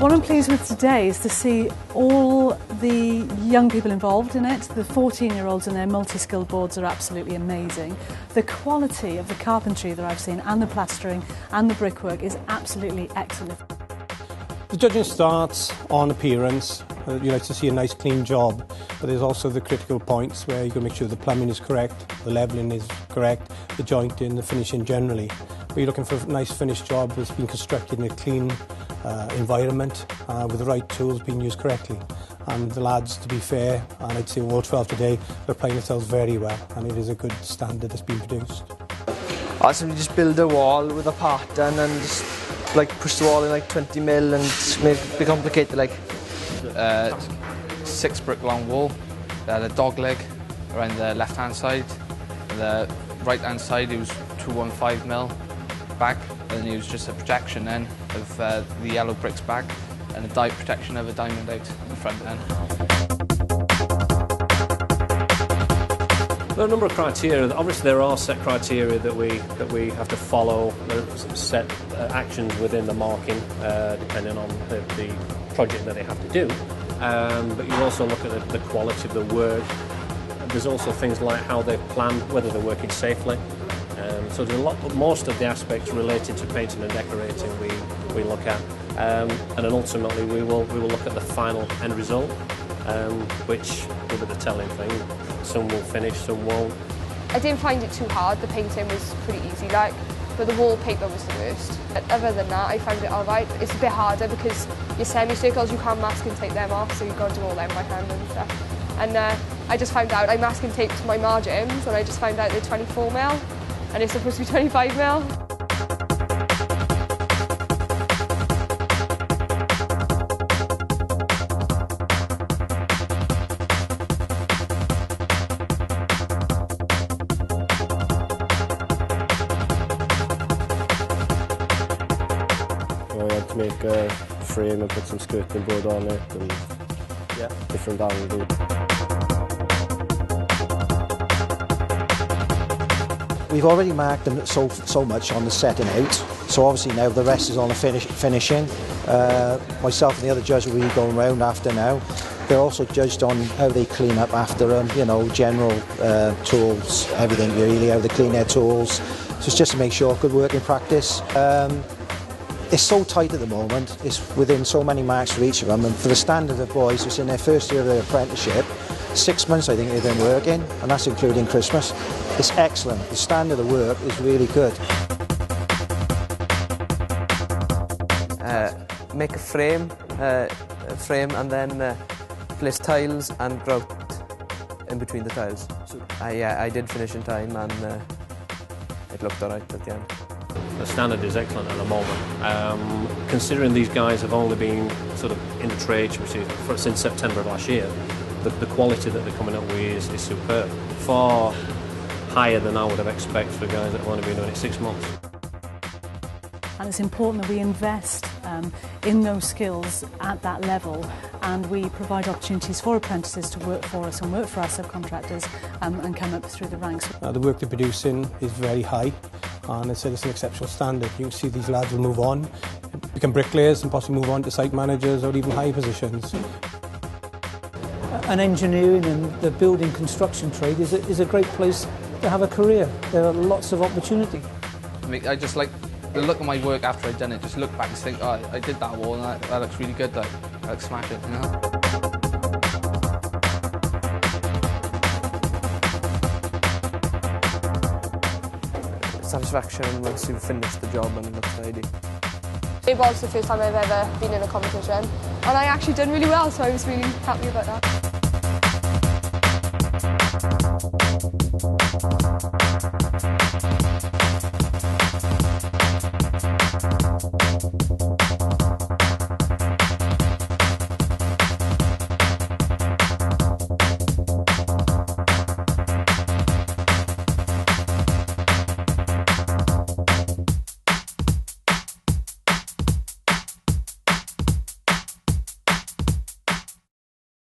What I'm pleased with today is to see all the young people involved in it. The 14-year-olds and their multi-skilled boards are absolutely amazing. The quality of the carpentry that I've seen and the plastering and the brickwork is absolutely excellent. The judging starts on appearance. You like to see a nice clean job, but there's also the critical points where you can make sure the plumbing is correct, the levelling is correct, the jointing, the finishing generally. But you're looking for a nice finished job that's been constructed in a clean environment with the right tools being used correctly. And the lads, to be fair, and I'd say all 12 today, are applying themselves very well, and it is a good standard that's been produced. I simply just build a wall with a pattern and just like push the wall in like 20 mil and make it complicated, like 6 brick long wall. The dog leg around the left hand side, the right hand side it was 215 mil back, and it was just a projection then of the yellow bricks back and a dye protection of a diamond out the front end. There are a number of criteria. Obviously, there are set criteria that we have to follow. There are set actions within the marking, depending on the project that they have to do. But you also look at the quality of the work. There's also things like how they plan, whether they're working safely. So there's most of the aspects related to painting and decorating we look at, and then ultimately we will look at the final end result, which will be the telling thing. Some will finish, some won't. I didn't find it too hard. The painting was pretty easy, but the wallpaper was the worst. Other than that, I found it alright. It's a bit harder because your semicircles, you can't mask and tape them off, so you've got to do all them by hand and stuff. And I just found out I mask and taped my margins, and I just found out they're 24 mil, and it's supposed to be 25 mil. I had to make a frame and put some skirting board on it and different angles. We've already marked them so much on the setting out, so obviously now the rest is on the finishing. Myself and the other judge will be going round after now. They're also judged on how they clean up after them, you know, general tools, everything really, how they clean their tools. So it's just to make sure good working practice. It's so tight at the moment, it's within so many marks for each of them, and for the standard of boys who's in their first year of their apprenticeship, 6 months I think they've been working, and that's including Christmas. It's excellent, the standard of work is really good. Make a frame and then place tiles and grout in between the tiles. So I did finish in time, and it looked alright at the end. The standard is excellent at the moment. Considering these guys have only been sort of in the trade since September of last year, the quality that they're coming up with is superb. Far higher than I would have expected for guys that have only been doing it 6 months. And it's important that we invest in those skills at that level, and we provide opportunities for apprentices to work for us and work for our subcontractors and come up through the ranks. The work they're producing is very high, and it's an exceptional standard. You can see these lads will move on, become bricklayers and possibly move on to site managers or even higher positions. An engineering and the building construction trade is a great place to have a career. There are lots of opportunity. I just like the look at my work after I'd done it, just look back and think, oh, I did that wall and that looks really good, that looks smashing, you know? Satisfaction once you've finished the job and it looks tidy. It was the first time I've ever been in a competition, and I actually done really well, so I was really happy about that.